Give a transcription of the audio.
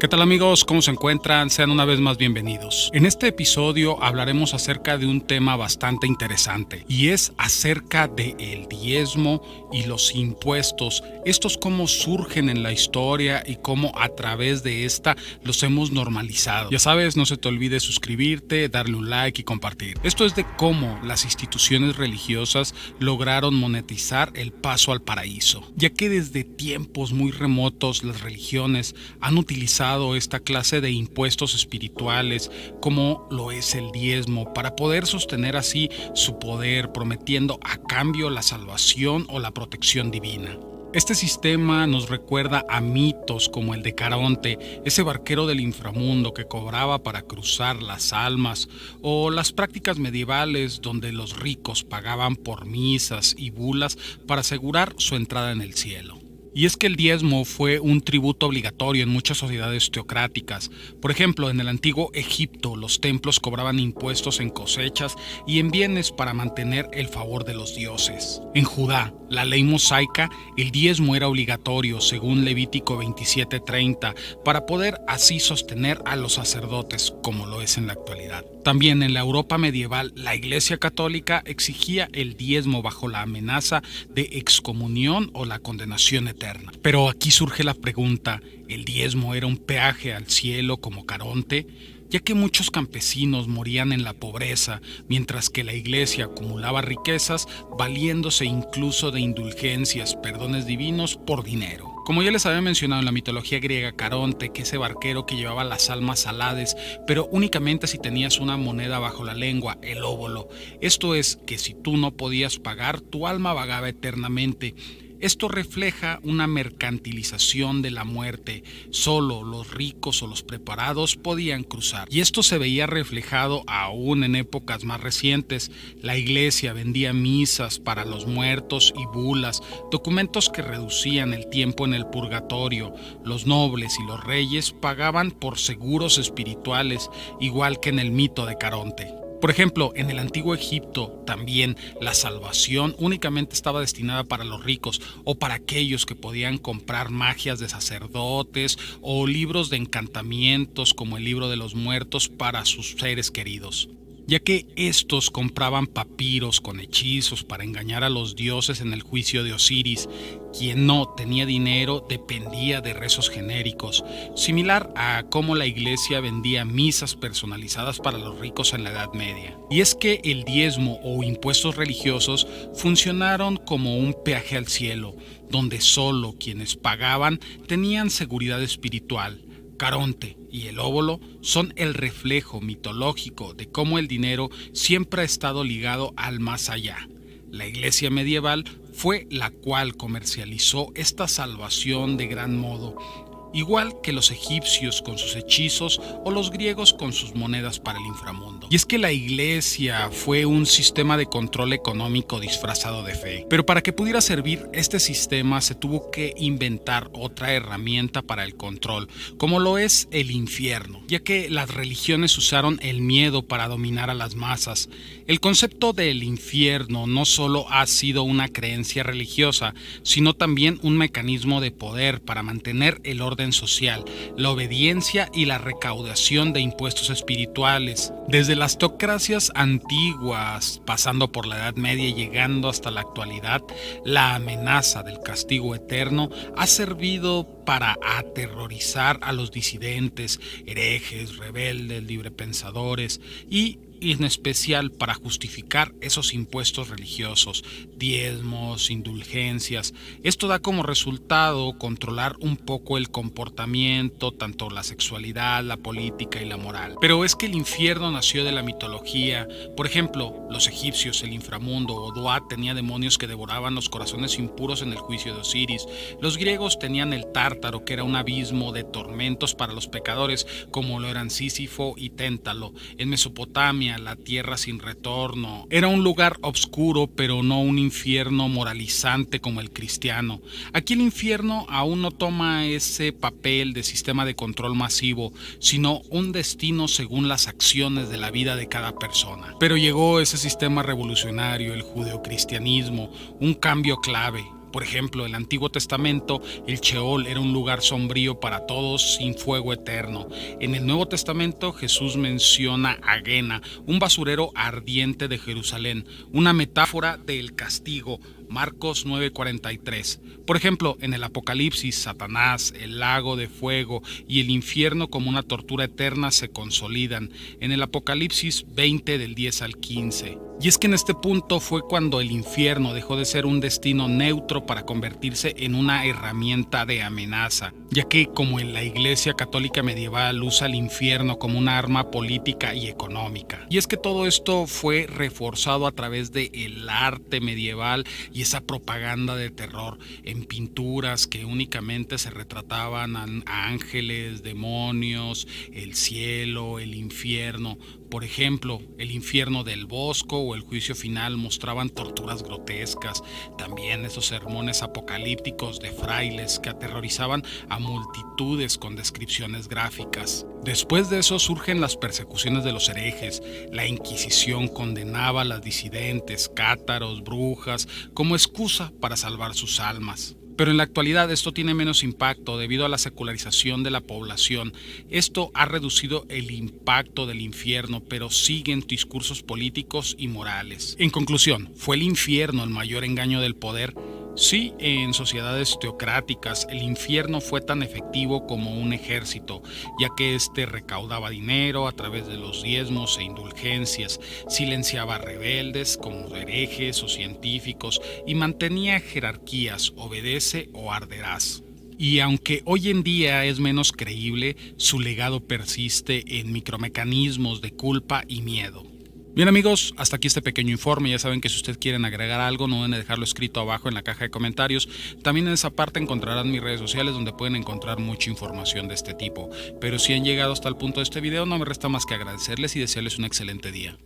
¿Qué tal amigos? ¿Cómo se encuentran? Sean una vez más bienvenidos. En este episodio hablaremos acerca de un tema bastante interesante y es acerca del diezmo y los impuestos. Estos cómo surgen en la historia y cómo a través de esta los hemos normalizado. Ya sabes, no se te olvide suscribirte, darle un like y compartir. Esto es de cómo las instituciones religiosas lograron monetizar el paso al paraíso, ya que desde tiempos muy remotos las religiones han utilizado esta clase de impuestos espirituales como lo es el diezmo para poder sostener así su poder, prometiendo a cambio la salvación o la protección divina. Este sistema nos recuerda a mitos como el de Caronte, ese barquero del inframundo que cobraba para cruzar las almas, o las prácticas medievales donde los ricos pagaban por misas y bulas para asegurar su entrada en el cielo. Y es que el diezmo fue un tributo obligatorio en muchas sociedades teocráticas. Por ejemplo, en el antiguo Egipto, los templos cobraban impuestos en cosechas y en bienes para mantener el favor de los dioses. En Judá, la ley mosaica, el diezmo era obligatorio, según Levítico 27:30, para poder así sostener a los sacerdotes, como lo es en la actualidad. También en la Europa medieval, la Iglesia Católica exigía el diezmo bajo la amenaza de excomunión o la condenación eterna. Pero aquí surge la pregunta, ¿el diezmo era un peaje al cielo como Caronte? Ya que muchos campesinos morían en la pobreza, mientras que la Iglesia acumulaba riquezas, valiéndose incluso de indulgencias, perdones divinos por dinero. Como ya les había mencionado en la mitología griega, Caronte, que ese barquero que llevaba las almas al Hades, pero únicamente si tenías una moneda bajo la lengua, el óbolo. Esto es, que si tú no podías pagar, tu alma vagaba eternamente. Esto refleja una mercantilización de la muerte. Solo los ricos o los preparados podían cruzar. Y esto se veía reflejado aún en épocas más recientes. La iglesia vendía misas para los muertos y bulas, documentos que reducían el tiempo en el purgatorio. Los nobles y los reyes pagaban por seguros espirituales, igual que en el mito de Caronte. Por ejemplo, en el antiguo Egipto también la salvación únicamente estaba destinada para los ricos o para aquellos que podían comprar magias de sacerdotes o libros de encantamientos como el libro de los muertos para sus seres queridos, ya que estos compraban papiros con hechizos para engañar a los dioses en el juicio de Osiris. Quien no tenía dinero dependía de rezos genéricos, similar a cómo la iglesia vendía misas personalizadas para los ricos en la Edad Media. Y es que el diezmo o impuestos religiosos funcionaron como un peaje al cielo, donde solo quienes pagaban tenían seguridad espiritual. Caronte y el óbolo son el reflejo mitológico de cómo el dinero siempre ha estado ligado al más allá. La iglesia medieval fue la cual comercializó esta salvación de gran modo, igual que los egipcios con sus hechizos o los griegos con sus monedas para el inframundo. Y es que la iglesia fue un sistema de control económico disfrazado de fe. Pero para que pudiera servir este sistema se tuvo que inventar otra herramienta para el control, como lo es el infierno, ya que las religiones usaron el miedo para dominar a las masas. El concepto del infierno no solo ha sido una creencia religiosa, sino también un mecanismo de poder para mantener el orden social, la obediencia y la recaudación de impuestos espirituales. Desde las teocracias antiguas, pasando por la Edad Media y llegando hasta la actualidad, la amenaza del castigo eterno ha servido para aterrorizar a los disidentes, herejes, rebeldes, librepensadores y en especial para justificar esos impuestos religiosos, diezmos, indulgencias. Esto da como resultado controlar un poco el comportamiento, tanto la sexualidad, la política y la moral. Pero es que el infierno nació de la mitología. Por ejemplo, los egipcios, el inframundo o Duat tenía demonios que devoraban los corazones impuros en el juicio de Osiris. Los griegos tenían el Tártaro, que era un abismo de tormentos para los pecadores, como lo eran Sísifo y Téntalo. En Mesopotamia, la tierra sin retorno era un lugar oscuro, pero no un infierno moralizante como el cristiano. Aquí el infierno aún no toma ese papel de sistema de control masivo, sino un destino según las acciones de la vida de cada persona. Pero llegó ese sistema revolucionario, el judeocristianismo, un cambio clave. Por ejemplo, en el Antiguo Testamento, el Sheol era un lugar sombrío para todos sin fuego eterno. En el Nuevo Testamento, Jesús menciona a Gehenna, un basurero ardiente de Jerusalén, una metáfora del castigo. Marcos 9:43. Por ejemplo, en el Apocalipsis, Satanás, el lago de fuego y el infierno como una tortura eterna se consolidan. En el Apocalipsis 20 del 10 al 15. Y es que en este punto fue cuando el infierno dejó de ser un destino neutro para convertirse en una herramienta de amenaza, ya que como en la Iglesia Católica medieval usa el infierno como una arma política y económica. Y es que todo esto fue reforzado a través del arte medieval y esa propaganda de terror en pinturas que únicamente se retrataban a ángeles, demonios, el cielo, el infierno. Por ejemplo, el infierno del Bosco o el juicio final mostraban torturas grotescas, también esos sermones apocalípticos de frailes que aterrorizaban a multitudes con descripciones gráficas. Después de eso surgen las persecuciones de los herejes. La Inquisición condenaba a las disidentes, cátaros, brujas, como excusa para salvar sus almas. Pero en la actualidad esto tiene menos impacto debido a la secularización de la población. Esto ha reducido el impacto del infierno, pero siguen discursos políticos y morales. En conclusión, ¿fue el infierno el mayor engaño del poder? Sí, en sociedades teocráticas el infierno fue tan efectivo como un ejército, ya que éste recaudaba dinero a través de los diezmos e indulgencias, silenciaba rebeldes como herejes o científicos y mantenía jerarquías, obedece o arderás. Y aunque hoy en día es menos creíble, su legado persiste en micromecanismos de culpa y miedo. Bien amigos, hasta aquí este pequeño informe. Ya saben que si ustedes quieren agregar algo, no deben dejarlo escrito abajo en la caja de comentarios. También en esa parte encontrarán mis redes sociales donde pueden encontrar mucha información de este tipo. Pero si han llegado hasta el punto de este video, no me resta más que agradecerles y desearles un excelente día.